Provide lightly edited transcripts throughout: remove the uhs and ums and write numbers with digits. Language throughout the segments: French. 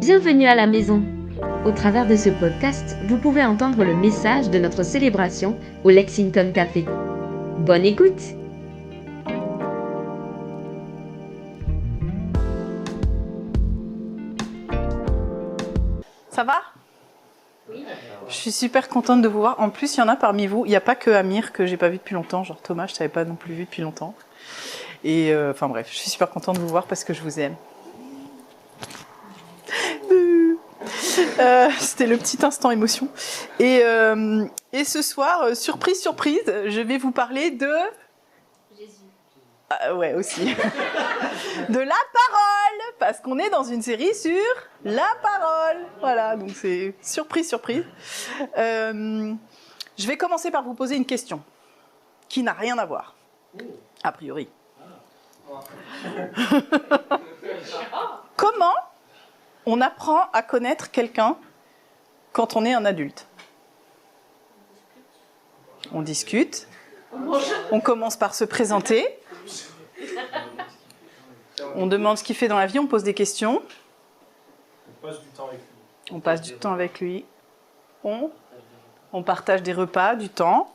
Bienvenue à la maison. Au travers de ce podcast, vous pouvez entendre le message de notre célébration au Lexington Café. Bonne écoute! Ça va? Oui. Je suis super contente de vous voir. En plus, il y en a parmi vous. Il n'y a pas que Amir que j'ai pas vu depuis longtemps. Genre Thomas, je ne t'avais pas non plus vu depuis longtemps. Et enfin bref, je suis super contente de vous voir parce que je vous aime. C'était le petit instant émotion. Et ce soir, surprise, surprise, je vais vous parler de... Jésus. Ah, ouais, aussi. De la parole, parce qu'on est dans une série sur la parole. Voilà, donc c'est surprise, surprise. Je vais commencer par vous poser une question qui n'a rien à voir, a priori. Comment on apprend à connaître quelqu'un quand on est un adulte? On discute, on commence par se présenter, on demande ce qu'il fait dans la vie, on pose des questions. On passe du temps avec lui. On passe du temps avec lui. On partage des repas, du temps.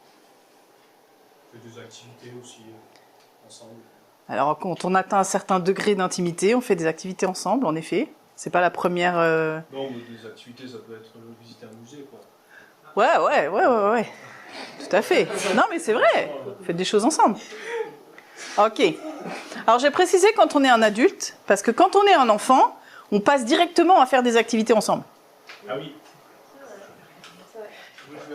On fait des activités aussi ensemble. Alors, quand on atteint un certain degré d'intimité, on fait des activités ensemble, en effet. C'est pas la première... Non, mais des activités, ça peut être visiter un musée, quoi. Ouais. Tout à fait. Non, mais c'est vrai. Vous faites des choses ensemble. Ok. Alors, j'ai précisé quand on est un adulte, parce que quand on est un enfant, on passe directement à faire des activités ensemble. Ah oui.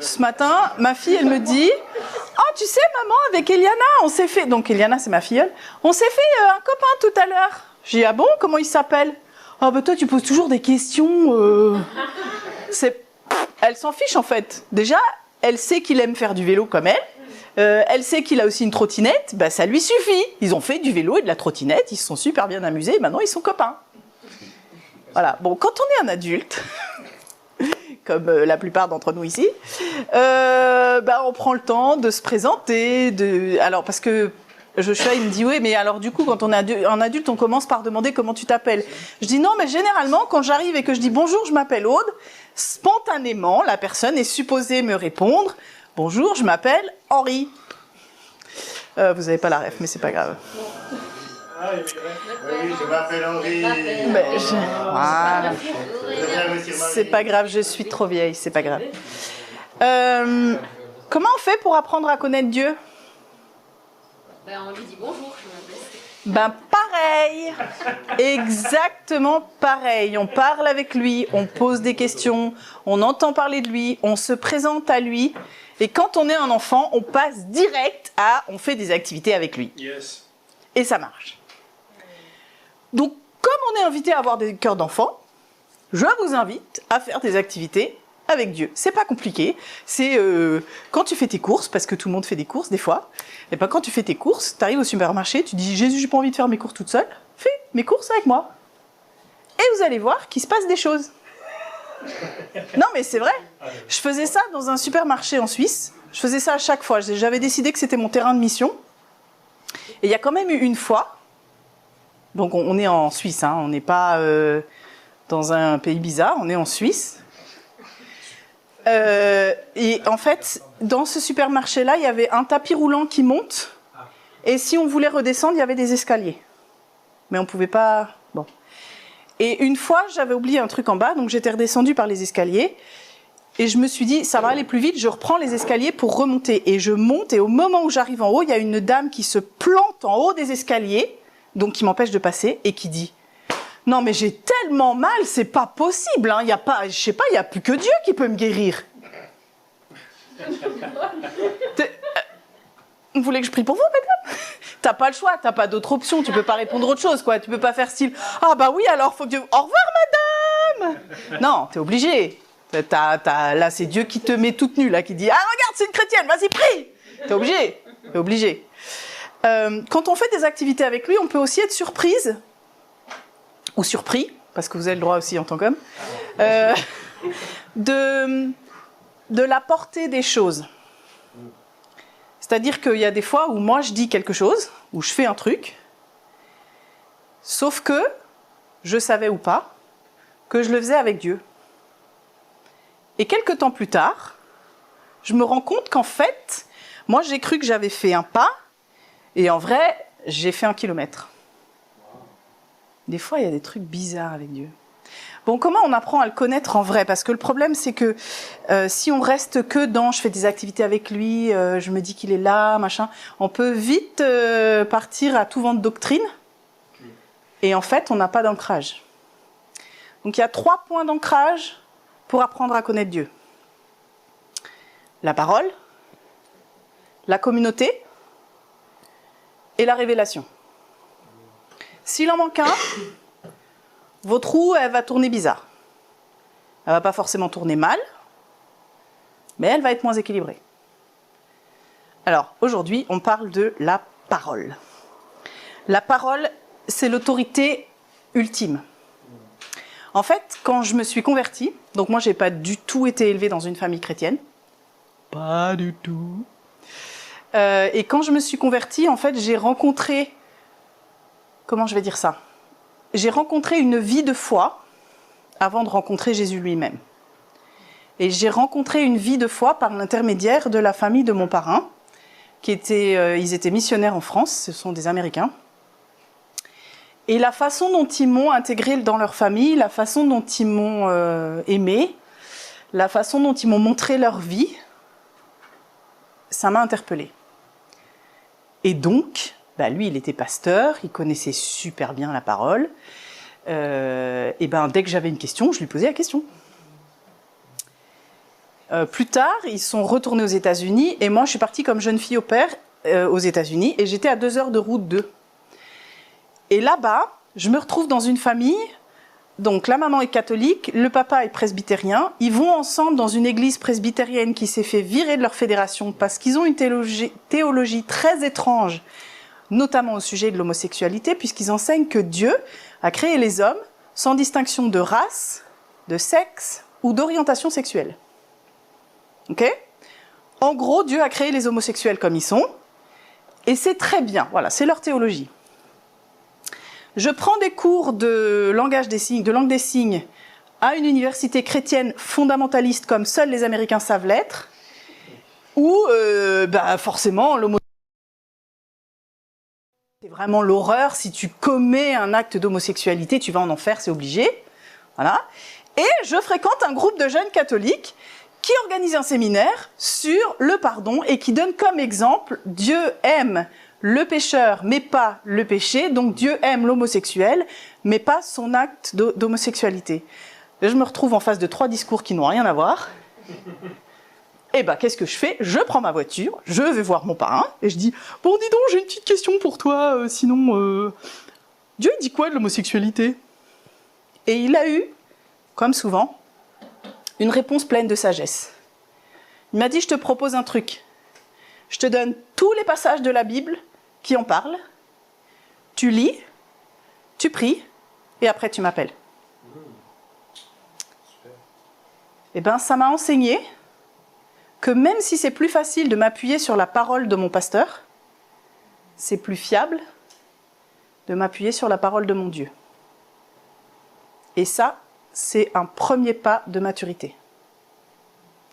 Ce matin, ma fille, elle me dit « Oh, tu sais, maman, avec Eliana, on s'est fait... » Donc, Eliana, c'est ma filleule. « On s'est fait un copain tout à l'heure. » J'ai dit « Ah bon, comment il s'appelle ?»« Oh, bah toi, tu poses toujours des questions. Elle s'en fiche, en fait. Déjà, elle sait qu'il aime faire du vélo comme elle. Elle sait qu'il a aussi une trottinette. Bah, ça lui suffit. Ils ont fait du vélo et de la trottinette. Ils se sont super bien amusés. Et maintenant, ils sont copains. Voilà. Bon, quand on est un adulte... comme la plupart d'entre nous ici, on prend le temps de se présenter. Alors, parce que Joshua, il me dit, oui, mais alors du coup, quand on est un adulte, on commence par demander comment tu t'appelles. Je dis, non, mais généralement, quand j'arrive et que je dis, bonjour, je m'appelle Aude, spontanément, la personne est supposée me répondre, bonjour, je m'appelle Henri. Vous n'avez pas la ref, mais c'est pas grave. Oui, je m'appelle Henri. Voilà. C'est pas grave, je suis trop vieille, c'est pas grave. Comment on fait pour apprendre à connaître Dieu? On lui dit bonjour. Pareil, exactement pareil. On parle avec lui, on pose des questions, on entend parler de lui, on se présente à lui. Et quand on est un enfant, on passe direct on fait des activités avec lui. Yes. Et ça marche. Donc, comme on est invité à avoir des cœurs d'enfant, je vous invite à faire des activités avec Dieu. C'est pas compliqué. C'est quand tu fais tes courses, parce que tout le monde fait des courses des fois, et quand tu fais tes courses, tu arrives au supermarché, tu dis « Jésus, j'ai pas envie de faire mes courses toute seule, fais mes courses avec moi. » Et vous allez voir qu'il se passe des choses. Non, mais c'est vrai. Je faisais ça dans un supermarché en Suisse. Je faisais ça à chaque fois. J'avais décidé que c'était mon terrain de mission. Et il y a quand même eu une fois... Donc on est en Suisse, hein, on n'est pas dans un pays bizarre, on est en Suisse. Et en fait, dans ce supermarché-là, il y avait un tapis roulant qui monte. Et si on voulait redescendre, il y avait des escaliers. Mais on ne pouvait pas... Bon. Et une fois, j'avais oublié un truc en bas, donc j'étais redescendue par les escaliers. Et je me suis dit, ça va aller plus vite, je reprends les escaliers pour remonter. Et je monte, et au moment où j'arrive en haut, il y a une dame qui se plante en haut des escaliers, donc qui m'empêche de passer, et qui dit « Non, mais j'ai tellement mal, c'est pas possible, hein, y a pas, je sais pas, il n'y a plus que Dieu qui peut me guérir. » Vous voulez que je prie pour vous, madame? T'as pas le choix, t'as pas d'autre option, tu peux pas répondre autre chose, quoi. Tu peux pas faire style « Ah bah oui, alors faut que Dieu... Au revoir, madame !» Non, t'es obligé. Là, c'est Dieu qui te met toute nue, là, qui dit « Ah, regarde, c'est une chrétienne, vas-y, prie !» T'es obligé, t'es obligé. Quand on fait des activités avec lui, on peut aussi être surprise, ou surpris, parce que vous avez le droit aussi en tant qu'homme, de la portée des choses. C'est-à-dire qu'il y a des fois où moi je dis quelque chose, où je fais un truc, sauf que, je savais ou pas, que je le faisais avec Dieu. Et quelques temps plus tard, je me rends compte qu'en fait, moi j'ai cru que j'avais fait un pas, et en vrai, j'ai fait 1 kilomètre. Des fois, il y a des trucs bizarres avec Dieu. Bon, comment on apprend à le connaître en vrai? Parce que le problème, c'est que si on reste que dans « je fais des activités avec lui, je me dis qu'il est là, machin », on peut vite partir à tout vent de doctrine. Et en fait, on n'a pas d'ancrage. Donc, il y a 3 points d'ancrage pour apprendre à connaître Dieu. La parole, la communauté et la révélation. S'il en manque un, votre roue, elle va tourner bizarre. Elle ne va pas forcément tourner mal, mais elle va être moins équilibrée. Alors, aujourd'hui, on parle de la parole. La parole, c'est l'autorité ultime. En fait, quand je me suis convertie, donc moi, je n'ai pas du tout été élevée dans une famille chrétienne. Pas du tout. Et quand je me suis convertie, en fait, j'ai rencontré... Comment je vais dire ça? J'ai rencontré une vie de foi avant de rencontrer Jésus lui-même. Et j'ai rencontré une vie de foi par l'intermédiaire de la famille de mon parrain, ils étaient missionnaires en France, ce sont des Américains. Et la façon dont ils m'ont intégré dans leur famille, la façon dont ils m'ont aimé, la façon dont ils m'ont montré leur vie, ça m'a interpellée. Et donc, lui, il était pasteur, il connaissait super bien la parole. Et dès que j'avais une question, je lui posais la question. Plus tard, ils sont retournés aux États-Unis et moi, je suis partie comme jeune fille au pair aux États-Unis et j'étais à 2 heures de route d'eux. Et là-bas, je me retrouve dans une famille. Donc, la maman est catholique, le papa est presbytérien. Ils vont ensemble dans une église presbytérienne qui s'est fait virer de leur fédération parce qu'ils ont une théologie très étrange, notamment au sujet de l'homosexualité, puisqu'ils enseignent que Dieu a créé les hommes sans distinction de race, de sexe ou d'orientation sexuelle. Ok ? En gros, Dieu a créé les homosexuels comme ils sont, et c'est très bien. Voilà, c'est leur théologie. Je prends des cours de langage des signes, de langue des signes, à une université chrétienne fondamentaliste comme seuls les Américains savent l'être, où forcément l'homosexualité, c'est vraiment l'horreur. Si tu commets un acte d'homosexualité, tu vas en enfer, c'est obligé. Voilà. Et je fréquente un groupe de jeunes catholiques qui organise un séminaire sur le pardon et qui donne comme exemple Dieu aime le pécheur, mais pas le péché. Donc Dieu aime l'homosexuel, mais pas son acte d'homosexualité. Et je me retrouve en face de 3 discours qui n'ont rien à voir. Et qu'est-ce que je fais? Je prends ma voiture, je vais voir mon parrain, et je dis « Bon, dis donc, j'ai une petite question pour toi, sinon... Dieu, il dit quoi de l'homosexualité ?» Et il a eu, comme souvent, une réponse pleine de sagesse. Il m'a dit « Je te propose un truc. Je te donne tous les passages de la Bible qui en parlent, tu lis, tu pries, et après tu m'appelles. » Et ça m'a enseigné que même si c'est plus facile de m'appuyer sur la parole de mon pasteur, c'est plus fiable de m'appuyer sur la parole de mon Dieu. Et ça, c'est un premier pas de maturité.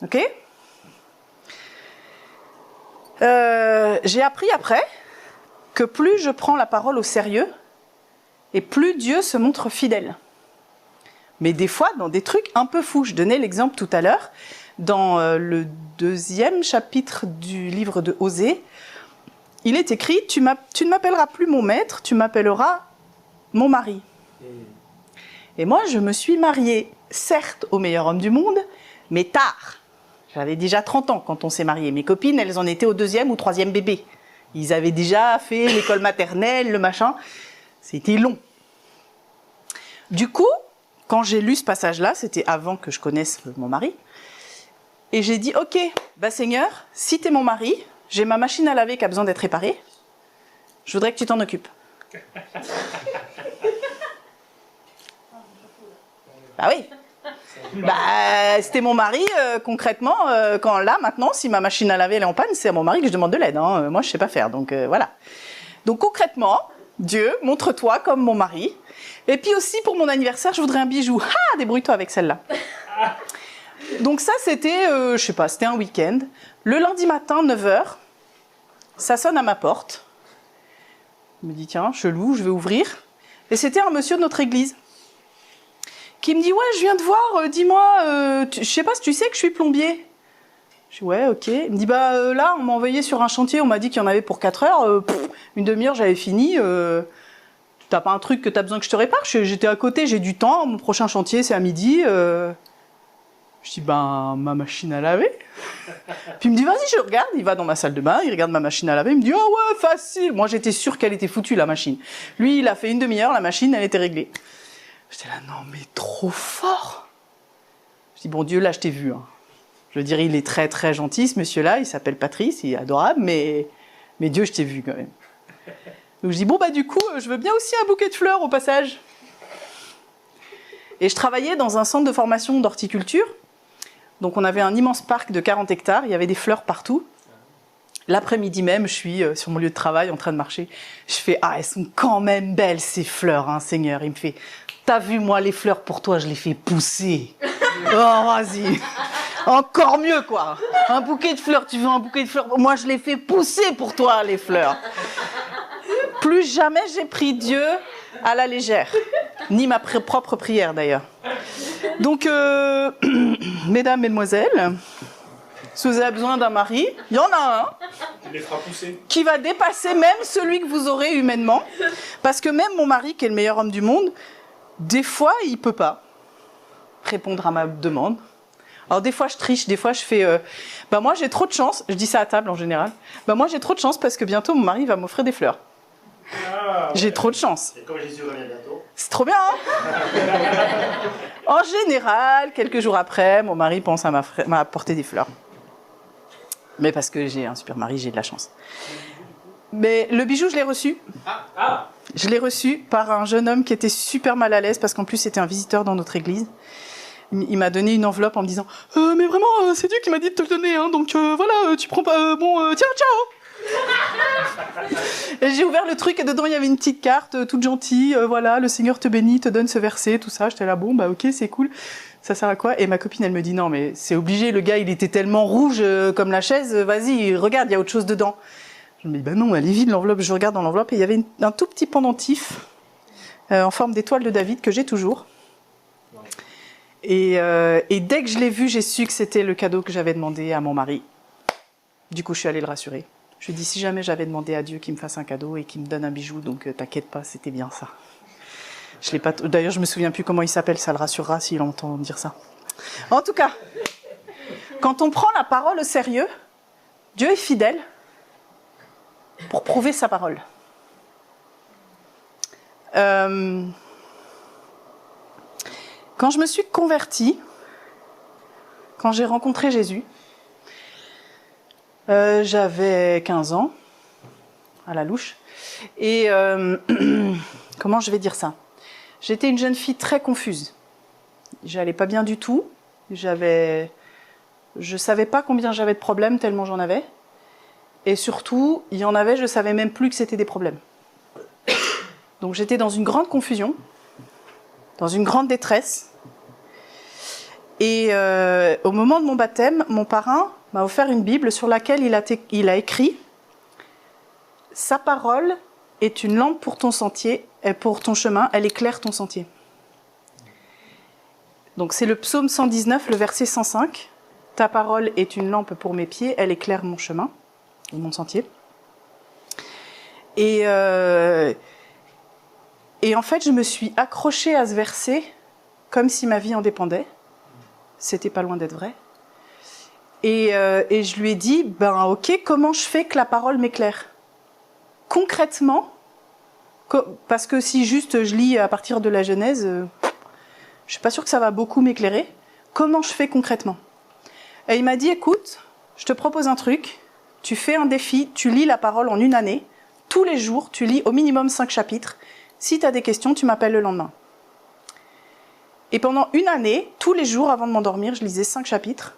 Ok ? J'ai appris après que plus je prends la parole au sérieux, et plus Dieu se montre fidèle. Mais des fois, dans des trucs un peu fous. Je donnais l'exemple tout à l'heure, dans le 2e chapitre du livre de Osée, il est écrit « Tu ne m'appelleras plus mon maître, tu m'appelleras mon mari. » Et moi, je me suis mariée, certes, au meilleur homme du monde, mais tard. J'avais déjà 30 ans quand on s'est mariés. Mes copines, elles en étaient au 2e ou 3e bébé. Ils avaient déjà fait l'école maternelle, le machin. C'était long. Du coup, quand j'ai lu ce passage-là, c'était avant que je connaisse mon mari, et j'ai dit, ok, Seigneur, si t'es mon mari, j'ai ma machine à laver qui a besoin d'être réparée, je voudrais que tu t'en occupes. Oui. C'était mon mari, concrètement, maintenant, si ma machine à laver elle est en panne, c'est à mon mari que je demande de l'aide. Moi, je sais pas faire, donc voilà. Donc concrètement, Dieu, montre-toi comme mon mari. Et puis aussi, pour mon anniversaire, je voudrais un bijou. Ah, débrouille-toi avec celle-là. Donc ça, c'était, je sais pas, c'était un week-end. Le lundi matin, 9h, ça sonne à ma porte. Je me dis, tiens, chelou, je vais ouvrir. Et c'était un monsieur de notre église qui me dit, ouais, je viens te voir, dis-moi, je sais pas si tu sais que je suis plombier. Je dis, ouais, ok. Il me dit, là, on m'a envoyé sur un chantier, on m'a dit qu'il y en avait pour 4 heures. Une demi-heure, j'avais fini. T'as pas un truc que t'as besoin que je te répare? J'étais à côté, j'ai du temps. Mon prochain chantier, c'est à midi. Je dis, ma machine à laver. Puis il me dit, vas-y, je regarde. Il va dans ma salle de bain, il regarde ma machine à laver. Il me dit, ah ouais, facile. Moi, j'étais sûre qu'elle était foutue, la machine. Lui, il a fait une demi-heure, la machine, elle était réglée. J'étais là, non, mais trop fort. Je dis, bon Dieu, là, je t'ai vu. Hein. Je veux dire, il est très, très gentil, ce monsieur-là. Il s'appelle Patrice, il est adorable, mais Dieu, je t'ai vu quand même. Donc je dis, bon, du coup, je veux bien aussi un bouquet de fleurs au passage. Et je travaillais dans un centre de formation d'horticulture. Donc on avait un immense parc de 40 hectares, il y avait des fleurs partout. L'après-midi même, je suis sur mon lieu de travail en train de marcher. Je fais, ah, elles sont quand même belles ces fleurs, hein, Seigneur. Il me fait, t'as vu, moi, les fleurs pour toi, je les fais pousser. Oh, vas-y. Encore mieux, quoi. Un bouquet de fleurs, tu veux un bouquet de fleurs? Moi, je les fais pousser pour toi, les fleurs. Plus jamais j'ai pris Dieu à la légère. Ni ma propre prière, d'ailleurs. Donc, mesdames, mesdemoiselles, si vous avez besoin d'un mari, il y en a un. Il les fera pousser. Qui va dépasser même celui que vous aurez humainement. Parce que même mon mari, qui est le meilleur homme du monde, des fois, il peut pas répondre à ma demande. Alors des fois, je triche, des fois, je fais... moi, j'ai trop de chance, je dis ça à table en général, moi, j'ai trop de chance parce que bientôt, mon mari va m'offrir des fleurs. Ah, ouais. J'ai trop de chance. Et comme Jésus revient bientôt. C'est trop bien, hein. En général, quelques jours après, mon mari pense à m'apporter des fleurs. Mais parce que j'ai un super mari, j'ai de la chance. Mais le bijou, je l'ai reçu. Je l'ai reçu par un jeune homme qui était super mal à l'aise parce qu'en plus, c'était un visiteur dans notre église. Il m'a donné une enveloppe en me disant « Mais vraiment, c'est Dieu qui m'a dit de te le donner, hein, donc voilà, tu prends pas... tiens, ciao !» Et j'ai ouvert le truc et dedans, il y avait une petite carte toute gentille. Voilà, le Seigneur te bénit, te donne ce verset, tout ça. J'étais là, bon, ok, c'est cool. Ça sert à quoi? Et ma copine, elle me dit « Non, mais c'est obligé, le gars, il était tellement rouge comme la chaise. Vas-y, regarde, il y a autre chose dedans. » Je me dis « Non, elle est vide, l'enveloppe. » Je regarde dans l'enveloppe et il y avait un tout petit pendentif en forme d'étoile de David que j'ai toujours. Et dès que je l'ai vu, j'ai su que c'était le cadeau que j'avais demandé à mon mari. Du coup, je suis allée le rassurer. Je lui ai dit, si jamais j'avais demandé à Dieu qu'il me fasse un cadeau et qu'il me donne un bijou, donc t'inquiète pas, c'était bien ça. Je l'ai pas. D'ailleurs, je me souviens plus comment il s'appelle, ça le rassurera s'il entend dire ça. En tout cas, quand on prend la parole au sérieux, Dieu est fidèle pour prouver sa parole. Quand je me suis convertie, quand j'ai rencontré Jésus, j'avais 15 ans, à la louche, et comment je vais dire ça? J'étais une jeune fille très confuse. J'allais pas bien du tout, je savais pas combien j'avais de problèmes tellement j'en avais, et surtout, il y en avait, je savais même plus que c'était des problèmes. Donc j'étais dans une grande confusion, dans une grande détresse. Et au moment de mon baptême, mon parrain m'a offert une Bible sur laquelle il a écrit « Sa parole est une lampe pour ton sentier, et pour ton chemin, elle éclaire ton sentier. » Donc c'est le psaume 119, le verset 105. « Ta parole est une lampe pour mes pieds, elle éclaire mon chemin, ou mon sentier. » Et en fait, je me suis accrochée à ce verset comme si ma vie en dépendait. C'était pas loin d'être vrai. Et je lui ai dit, ok, comment je fais que la parole m'éclaire? Concrètement, parce que si juste je lis à partir de la Genèse, je suis pas sûre que ça va beaucoup m'éclairer. Comment je fais concrètement? Et il m'a dit, écoute, je te propose un truc, tu fais un défi, tu lis la parole en une année, tous les jours, tu lis au minimum 5 chapitres. Si tu as des questions, tu m'appelles le lendemain. Et pendant une année, tous les jours avant de m'endormir, je lisais 5 chapitres.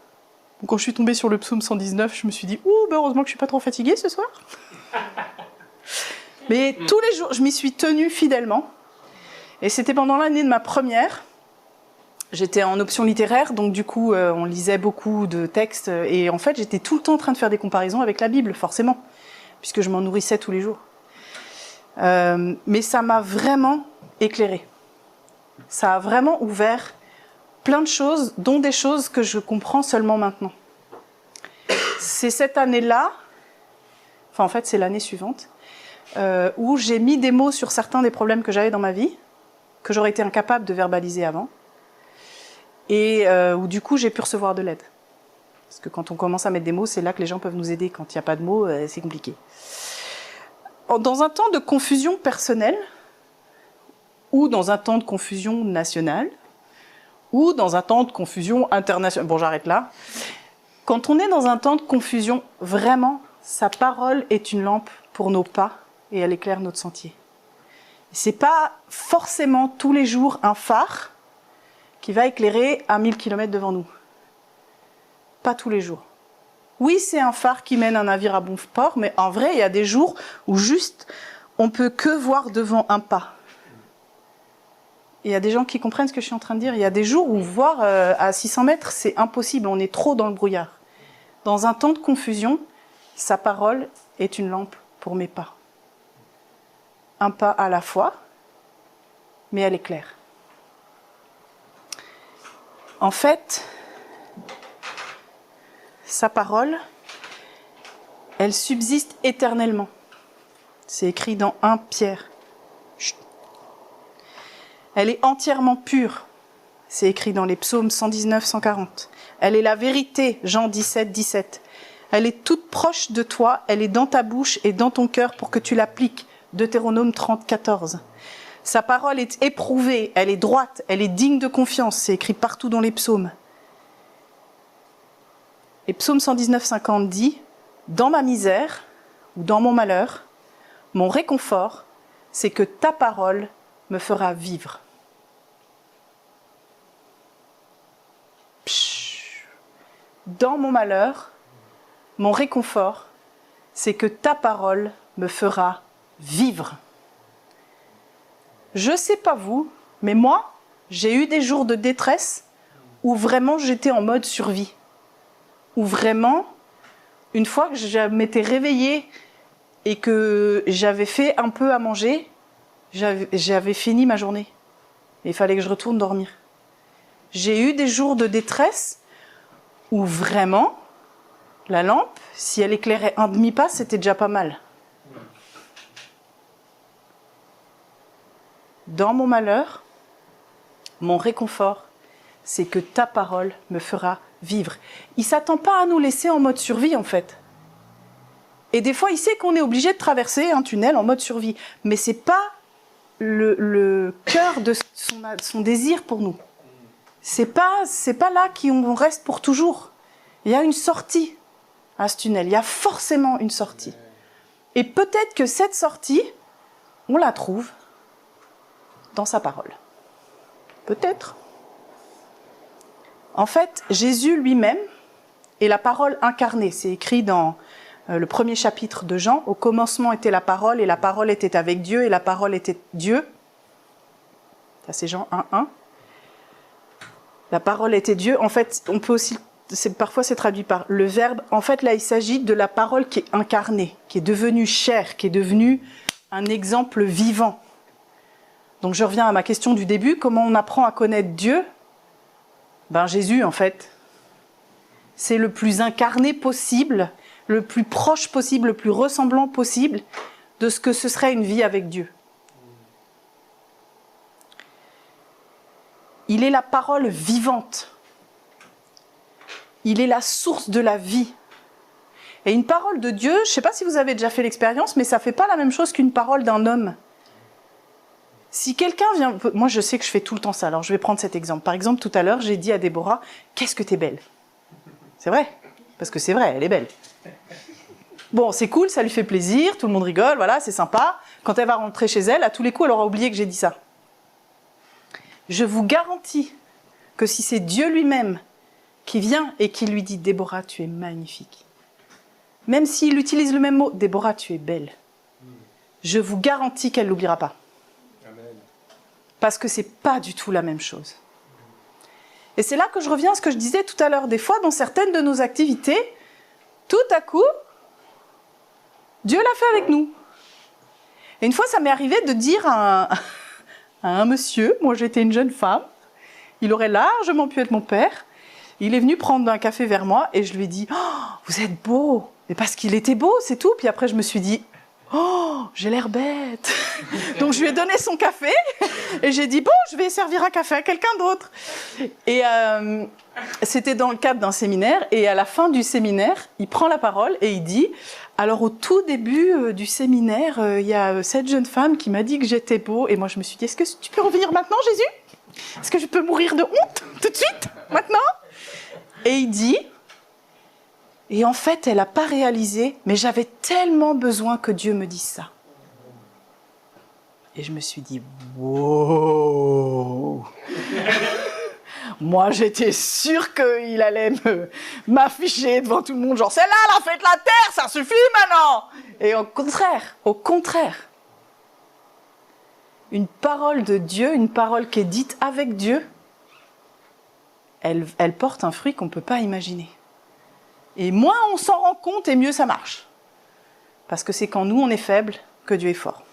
Donc quand je suis tombée sur le psaume 119, je me suis dit « Ouh, heureusement que je suis pas trop fatiguée ce soir. » Mais tous les jours, je m'y suis tenue fidèlement. Et c'était pendant l'année de ma première. J'étais en option littéraire, donc du coup, on lisait beaucoup de textes. Et en fait, j'étais tout le temps en train de faire des comparaisons avec la Bible, forcément, puisque je m'en nourrissais tous les jours. Mais ça m'a vraiment éclairée. Ça a vraiment ouvert plein de choses, dont des choses que je comprends seulement maintenant. C'est cette année-là, enfin en fait c'est l'année suivante, où j'ai mis des mots sur certains des problèmes que j'avais dans ma vie, que j'aurais été incapable de verbaliser avant, et où du coup j'ai pu recevoir de l'aide. Parce que quand on commence à mettre des mots, c'est là que les gens peuvent nous aider. Quand il n'y a pas de mots, c'est compliqué. Dans un temps de confusion personnelle, ou dans un temps de confusion nationale, ou dans un temps de confusion internationale. Bon, j'arrête là. Quand on est dans un temps de confusion, vraiment, sa parole est une lampe pour nos pas et elle éclaire notre sentier. C'est pas forcément tous les jours un phare qui va éclairer à 1000 km devant nous. Pas tous les jours. Oui, c'est un phare qui mène un navire à bon port, mais en vrai, il y a des jours où juste, on peut que voir devant un pas. Il y a des gens qui comprennent ce que je suis en train de dire. Il y a des jours où voir à 600 mètres, c'est impossible. On est trop dans le brouillard. Dans un temps de confusion, sa parole est une lampe pour mes pas. Un pas à la fois, mais elle éclaire. En fait, sa parole, elle subsiste éternellement. C'est écrit dans 1 Pierre. Chut. Elle est entièrement pure. C'est écrit dans les psaumes 119, 140. Elle est la vérité, Jean 17, 17. Elle est toute proche de toi, elle est dans ta bouche et dans ton cœur pour que tu l'appliques, Deutéronome 30, 14. Sa parole est éprouvée, elle est droite, elle est digne de confiance, c'est écrit partout dans les psaumes. Et psaume 119, 50 dit « Dans ma misère ou dans mon malheur, mon réconfort, c'est que ta parole me fera vivre. » Dans mon malheur, mon réconfort, c'est que ta parole me fera vivre. Je ne sais pas vous, mais moi, j'ai eu des jours de détresse où vraiment j'étais en mode survie. Où vraiment, une fois que je m'étais réveillée et que j'avais fait un peu à manger, j'avais fini ma journée. Et il fallait que je retourne dormir. J'ai eu des jours de détresse où vraiment, la lampe, si elle éclairait un demi-pas, c'était déjà pas mal. Dans mon malheur, mon réconfort, c'est que ta parole me fera vivre. Il ne s'attend pas à nous laisser en mode survie, en fait. Et des fois, il sait qu'on est obligé de traverser un tunnel en mode survie. Mais ce n'est pas le cœur de son désir pour nous. C'est pas là qu'on reste pour toujours. Il y a une sortie à ce tunnel. Il y a forcément une sortie. Et peut-être que cette sortie, on la trouve dans sa parole. Peut-être. En fait, Jésus lui-même est la parole incarnée. C'est écrit dans le premier chapitre de Jean. Au commencement était la parole, et la parole était avec Dieu, et la parole était Dieu. Ça, c'est Jean 1:1. La parole était Dieu. En fait, on peut aussi, parfois c'est traduit par le verbe. En fait, là, il s'agit de la parole qui est incarnée, qui est devenue chair, qui est devenue un exemple vivant. Donc, je reviens à ma question du début. Comment on apprend à connaître Dieu ? Ben, Jésus, en fait, c'est le plus incarné possible, le plus proche possible, le plus ressemblant possible de ce que ce serait une vie avec Dieu. Il est la parole vivante. Il est la source de la vie. Et une parole de Dieu, je ne sais pas si vous avez déjà fait l'expérience, mais ça ne fait pas la même chose qu'une parole d'un homme. Si quelqu'un vient... Moi, je sais que je fais tout le temps ça, alors je vais prendre cet exemple. Par exemple, tout à l'heure, j'ai dit à Déborah, « Qu'est-ce que t'es belle ?» C'est vrai, parce que c'est vrai, elle est belle. Bon, c'est cool, ça lui fait plaisir, tout le monde rigole, voilà, c'est sympa. Quand elle va rentrer chez elle, à tous les coups, elle aura oublié que j'ai dit ça. Je vous garantis que si c'est Dieu lui-même qui vient et qui lui dit « Déborah, tu es magnifique », même s'il utilise le même mot « Déborah, tu es belle », je vous garantis qu'elle ne l'oubliera pas. Amen. Parce que ce n'est pas du tout la même chose. Et c'est là que je reviens à ce que je disais tout à l'heure. Des fois, dans certaines de nos activités, tout à coup, Dieu l'a fait avec nous. Et une fois, ça m'est arrivé de dire à un monsieur, moi j'étais une jeune femme, il aurait largement pu être mon père, il est venu prendre un café vers moi et je lui ai dit « Oh, vous êtes beau !» Et parce qu'il était beau, c'est tout. Puis après, je me suis dit « Oh, j'ai l'air bête !» Donc je lui ai donné son café et j'ai dit « Bon, je vais servir un café à quelqu'un d'autre !» Et c'était dans le cadre d'un séminaire. Et à la fin du séminaire, il prend la parole et il dit « Alors au tout début du séminaire, il y a cette jeune femme qui m'a dit que j'étais beau. » Et moi, je me suis dit « Est-ce que tu peux revenir maintenant, Jésus ? Est-ce que je peux mourir de honte tout de suite, maintenant ?» Et il dit « Et en fait, elle n'a pas réalisé, mais j'avais tellement besoin que Dieu me dise ça. » Et je me suis dit « Wow !» Moi, j'étais sûre qu'il allait m'afficher devant tout le monde, genre « Celle-là, elle a fait de la terre, ça suffit maintenant !» Et au contraire, une parole de Dieu, une parole qui est dite avec Dieu, elle porte un fruit qu'on ne peut pas imaginer. Et moins on s'en rend compte, et mieux ça marche. Parce que c'est quand nous, on est faible, que Dieu est fort.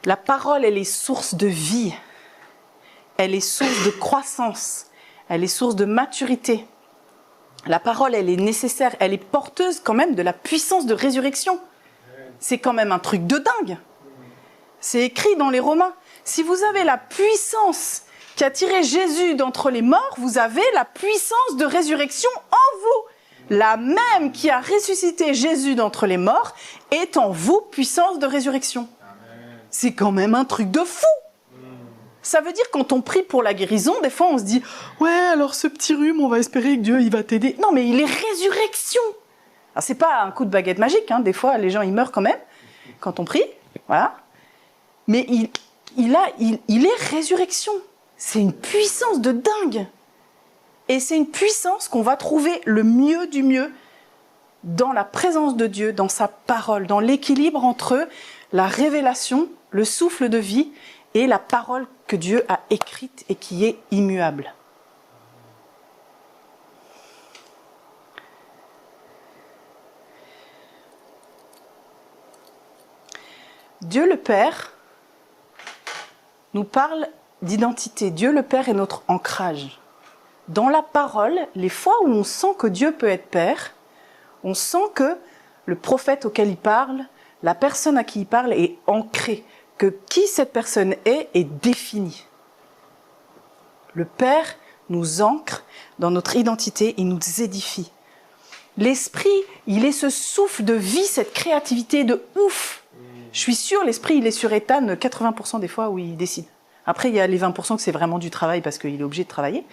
La parole, elle est source de vie. Elle est source de croissance. Elle est source de maturité. La parole, elle est nécessaire. Elle est porteuse quand même de la puissance de résurrection. C'est quand même un truc de dingue. C'est écrit dans les Romains. Si vous avez la puissance qui a tiré Jésus d'entre les morts, vous avez la puissance de résurrection en vous. La même qui a ressuscité Jésus d'entre les morts est en vous puissance de résurrection. Amen. C'est quand même un truc de fou. Ça veut dire quand on prie pour la guérison, des fois on se dit « Ouais, alors ce petit rhume, on va espérer que Dieu il va t'aider. » Non, mais il est résurrection. Alors c'est pas un coup de baguette magique, hein. Des fois les gens ils meurent quand même quand on prie, voilà. Mais il est résurrection. C'est une puissance de dingue. Et c'est une puissance qu'on va trouver le mieux du mieux dans la présence de Dieu, dans sa parole, dans l'équilibre entre la révélation, le souffle de vie et la parole que Dieu a écrite et qui est immuable. Dieu le Père nous parle d'identité. Dieu le Père est notre ancrage. Dans la parole, les fois où on sent que Dieu peut être Père, on sent que le prophète auquel il parle, la personne à qui il parle est ancrée, que qui cette personne est définie. Le Père nous ancre dans notre identité, il nous édifie. L'Esprit, il est ce souffle de vie, cette créativité de ouf. Je suis sûre, l'Esprit, il est sur Ethan 80% des fois où il décide. Après, il y a les 20% que c'est vraiment du travail parce qu'il est obligé de travailler.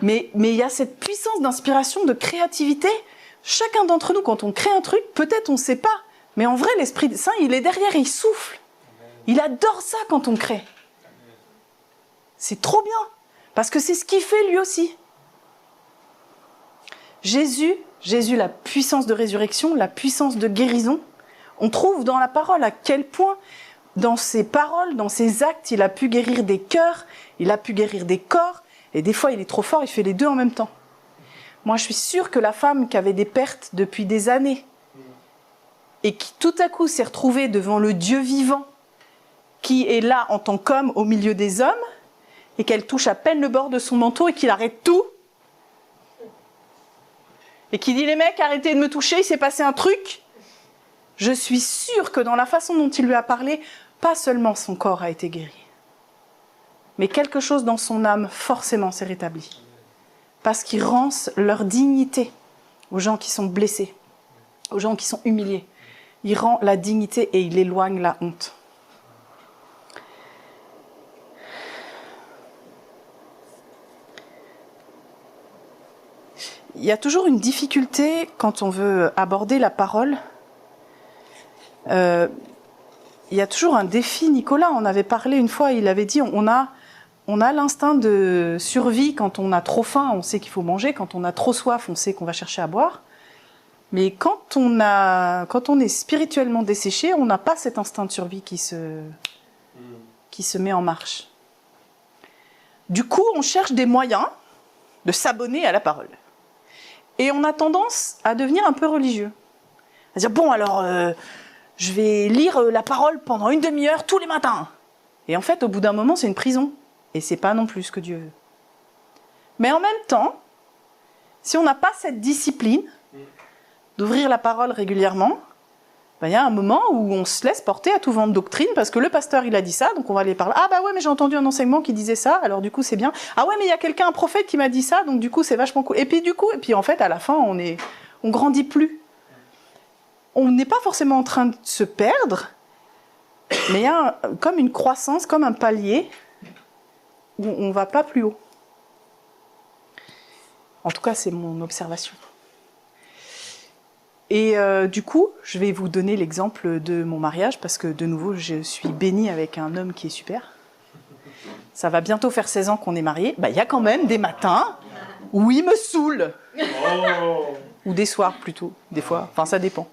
Mais il y a cette puissance d'inspiration, de créativité. Chacun d'entre nous, quand on crée un truc, peut-être on ne sait pas. Mais en vrai, l'Esprit Saint, il est derrière et il souffle. Il adore ça quand on crée. C'est trop bien. Parce que c'est ce qu'il fait lui aussi. Jésus, la puissance de résurrection, la puissance de guérison, on trouve dans la parole à quel point, dans ses paroles, dans ses actes, il a pu guérir des cœurs, il a pu guérir des corps, et des fois il est trop fort, il fait les deux en même temps. Moi je suis sûre que la femme qui avait des pertes depuis des années, et qui tout à coup s'est retrouvée devant le Dieu vivant, qui est là en tant qu'homme au milieu des hommes, et qu'elle touche à peine le bord de son manteau, et qu'il arrête tout, et qui dit « Les mecs, arrêtez de me toucher, il s'est passé un truc », je suis sûre que dans la façon dont il lui a parlé, pas seulement son corps a été guéri, mais quelque chose dans son âme forcément s'est rétabli. Parce qu'il rend leur dignité aux gens qui sont blessés, aux gens qui sont humiliés. Il rend la dignité et il éloigne la honte. Il y a toujours une difficulté quand on veut aborder la parole. Il y a toujours un défi. Nicolas en avait parlé une fois, il avait dit on a l'instinct de survie quand on a trop faim, on sait qu'il faut manger, quand on a trop soif, on sait qu'on va chercher à boire. Mais quand on est spirituellement desséché, on n'a pas cet instinct de survie qui se met en marche. Du coup, on cherche des moyens de s'abonner à la parole. Et on a tendance à devenir un peu religieux. À dire, bon, alors, je vais lire la parole pendant une demi-heure tous les matins. Et en fait, au bout d'un moment, c'est une prison. Et c'est pas non plus ce que Dieu veut. Mais en même temps, si on n'a pas cette discipline d'ouvrir la parole régulièrement, ben, y a un moment où on se laisse porter à tout vent de doctrine parce que le pasteur il a dit ça, donc on va aller parler. Ah bah ouais, mais j'ai entendu un enseignement qui disait ça, alors du coup c'est bien. Ah ouais, mais il y a quelqu'un, un prophète qui m'a dit ça, donc du coup c'est vachement cool. Et puis en fait à la fin on grandit plus. On n'est pas forcément en train de se perdre, mais il y a comme une croissance, comme un palier où on va pas plus haut. En tout cas, c'est mon observation. Et du coup, je vais vous donner l'exemple de mon mariage, parce que de nouveau, je suis bénie avec un homme qui est super. Ça va bientôt faire 16 ans qu'on est mariés. Bah, y a quand même des matins où il me saoule. Oh. Ou des soirs plutôt, des fois. Enfin, ça dépend.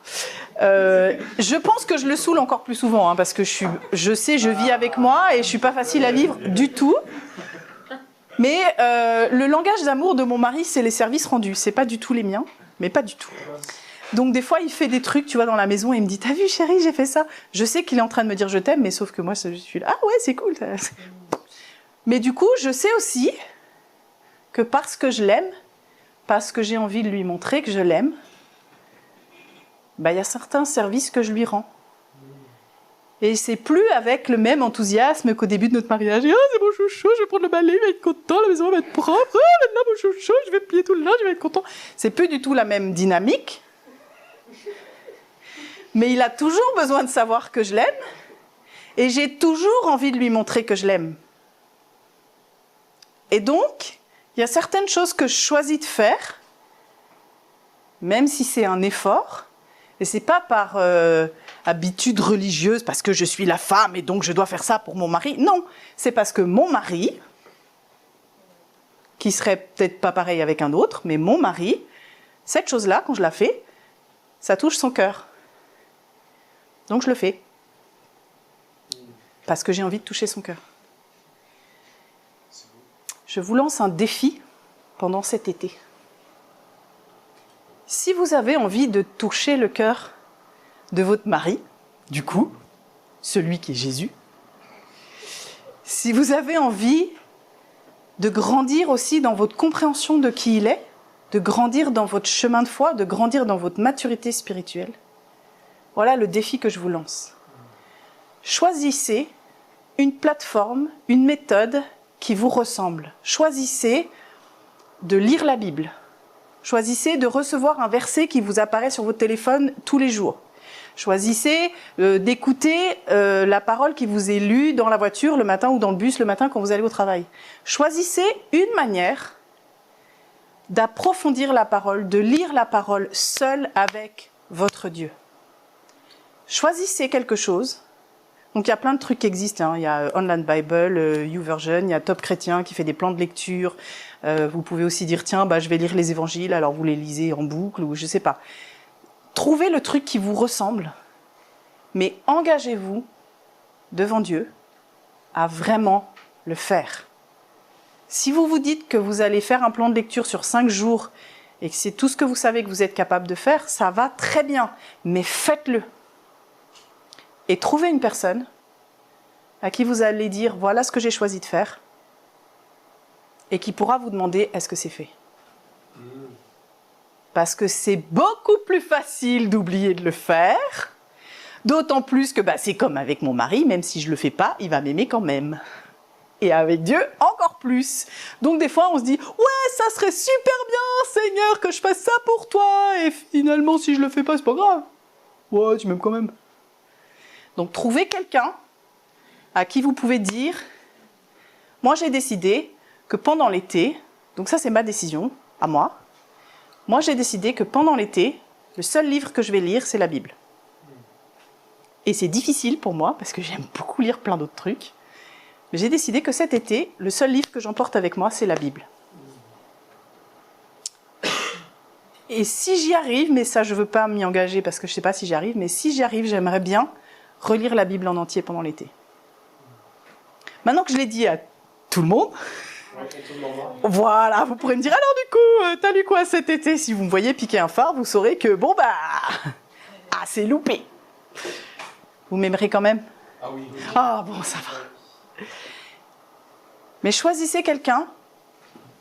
Je pense que je le saoule encore plus souvent, hein, parce que je vis avec moi et je suis pas facile à vivre du tout. Mais le langage d'amour de mon mari, c'est les services rendus. C'est pas du tout les miens, mais pas du tout. Donc des fois, il fait des trucs, tu vois, dans la maison, et il me dit, t'as vu, chérie, j'ai fait ça. Je sais qu'il est en train de me dire je t'aime, mais sauf que moi, je suis là, ah ouais, c'est cool. Mais du coup, je sais aussi que parce que je l'aime, parce que j'ai envie de lui montrer que je l'aime, bah, y a certains services que je lui rends. Et c'est plus avec le même enthousiasme qu'au début de notre mariage. Ah, c'est mon chouchou, je vais prendre le balai, il va être content, la maison va être propre. Ah, maintenant mon chouchou, je vais plier tout le linge, je vais être content. C'est plus du tout la même dynamique. Mais il a toujours besoin de savoir que je l'aime. Et j'ai toujours envie de lui montrer que je l'aime. Et donc, il y a certaines choses que je choisis de faire, même si c'est un effort. Et c'est pas par habitude religieuse, parce que je suis la femme et donc je dois faire ça pour mon mari. Non, c'est parce que mon mari, qui serait peut-être pas pareil avec un autre, mais mon mari, cette chose-là, quand je la fais, ça touche son cœur. Donc je le fais. Parce que j'ai envie de toucher son cœur. Je vous lance un défi pendant cet été. Si vous avez envie de toucher le cœur de votre mari, du coup, celui qui est Jésus, si vous avez envie de grandir aussi dans votre compréhension de qui il est, de grandir dans votre chemin de foi, de grandir dans votre maturité spirituelle, voilà le défi que je vous lance. Choisissez une plateforme, une méthode qui vous ressemble. Choisissez de lire la Bible. Choisissez de recevoir un verset qui vous apparaît sur votre téléphone tous les jours. Choisissez d'écouter la parole qui vous est lue dans la voiture le matin ou dans le bus le matin quand vous allez au travail. Choisissez une manière d'approfondir la parole, de lire la parole seul avec votre Dieu. Choisissez quelque chose. Donc il y a plein de trucs qui existent, hein. Il y a Online Bible, YouVersion, il y a Top Chrétien qui fait des plans de lecture. Vous pouvez aussi dire, tiens, je vais lire les évangiles, alors vous les lisez en boucle, ou je sais pas. Trouvez le truc qui vous ressemble, mais engagez-vous devant Dieu à vraiment le faire. Si vous vous dites que vous allez faire un plan de lecture sur 5 jours et que c'est tout ce que vous savez que vous êtes capable de faire, ça va très bien, mais faites-le. Et trouvez une personne à qui vous allez dire, voilà ce que j'ai choisi de faire, et qui pourra vous demander, est-ce que c'est fait ? Parce que c'est beaucoup plus facile d'oublier de le faire, d'autant plus que c'est comme avec mon mari, même si je le fais pas, il va m'aimer quand même. Et avec Dieu, encore plus. Donc des fois, on se dit, ouais, ça serait super bien, Seigneur, que je fasse ça pour toi, et finalement, si je le fais pas, c'est pas grave. Ouais, tu m'aimes quand même. Donc trouvez quelqu'un à qui vous pouvez dire, moi j'ai décidé que pendant l'été, donc ça c'est ma décision, à moi, j'ai décidé que pendant l'été, le seul livre que je vais lire, c'est la Bible. Et c'est difficile pour moi, parce que j'aime beaucoup lire plein d'autres trucs, mais j'ai décidé que cet été, le seul livre que j'emporte avec moi, c'est la Bible. Et si j'y arrive, mais ça je veux pas m'y engager parce que je sais pas si j'y arrive, mais si j'y arrive, j'aimerais bien relire la Bible en entier pendant l'été. Maintenant que je l'ai dit à tout le monde, voilà, vous pourrez me dire, alors du coup, t'as lu quoi cet été? Si vous me voyez piquer un phare, vous saurez que bon bah, c'est loupé. Vous m'aimerez quand même? Ah oui. Ah bon, ça va. Mais choisissez quelqu'un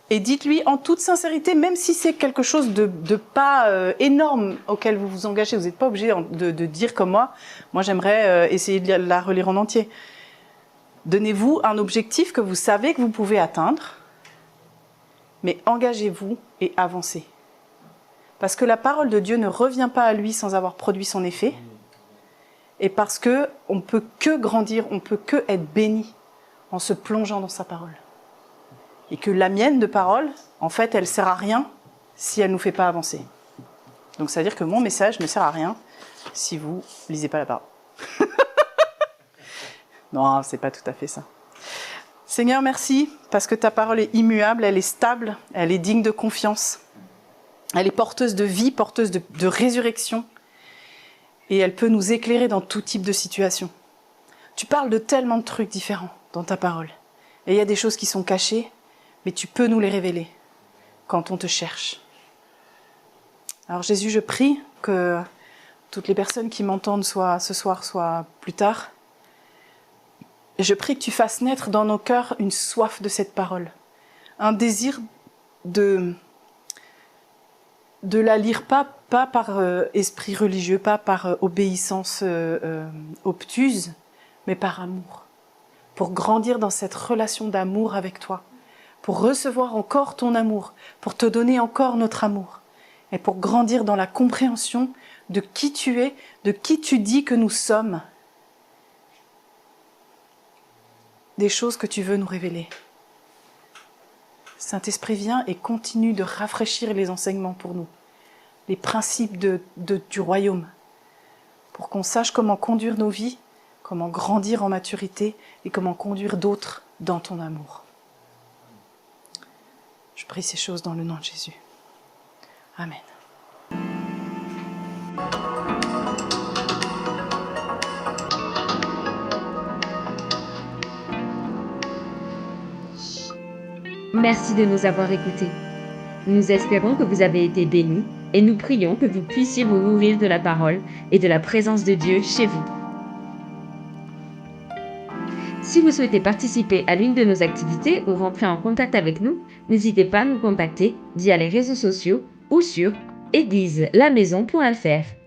et dites-lui en toute sincérité, même si c'est quelque chose de pas énorme auquel vous vous engagez, vous n'êtes pas obligé de dire comme moi j'aimerais essayer de la relire en entier. Donnez-vous un objectif que vous savez que vous pouvez atteindre, mais engagez-vous et avancez. Parce que la parole de Dieu ne revient pas à lui sans avoir produit son effet, et parce qu'on ne peut que grandir, on ne peut que être béni en se plongeant dans sa parole. Et que la mienne de parole, en fait, elle ne sert à rien si elle ne nous fait pas avancer. Donc ça veut dire que mon message ne sert à rien si vous ne lisez pas la parole. Non, c'est pas tout à fait ça. Seigneur, merci, parce que ta parole est immuable, elle est stable, elle est digne de confiance. Elle est porteuse de vie, porteuse de résurrection. Et elle peut nous éclairer dans tout type de situation. Tu parles de tellement de trucs différents dans ta parole. Et il y a des choses qui sont cachées, mais tu peux nous les révéler quand on te cherche. Alors Jésus, je prie que toutes les personnes qui m'entendent soit ce soir, soit plus tard, je prie que tu fasses naître dans nos cœurs une soif de cette parole, un désir de la lire pas par esprit religieux, pas par obéissance obtuse, mais par amour, pour grandir dans cette relation d'amour avec toi, pour recevoir encore ton amour, pour te donner encore notre amour, et pour grandir dans la compréhension de qui tu es, de qui tu dis que nous sommes, des choses que tu veux nous révéler. Saint-Esprit, viens et continue de rafraîchir les enseignements pour nous, les principes du royaume, pour qu'on sache comment conduire nos vies, comment grandir en maturité et comment conduire d'autres dans ton amour. Je prie ces choses dans le nom de Jésus. Amen. Merci de nous avoir écoutés. Nous espérons que vous avez été bénis et nous prions que vous puissiez vous nourrir de la parole et de la présence de Dieu chez vous. Si vous souhaitez participer à l'une de nos activités ou rentrer en contact avec nous, n'hésitez pas à nous contacter via les réseaux sociaux ou sur égliselamaison.fr.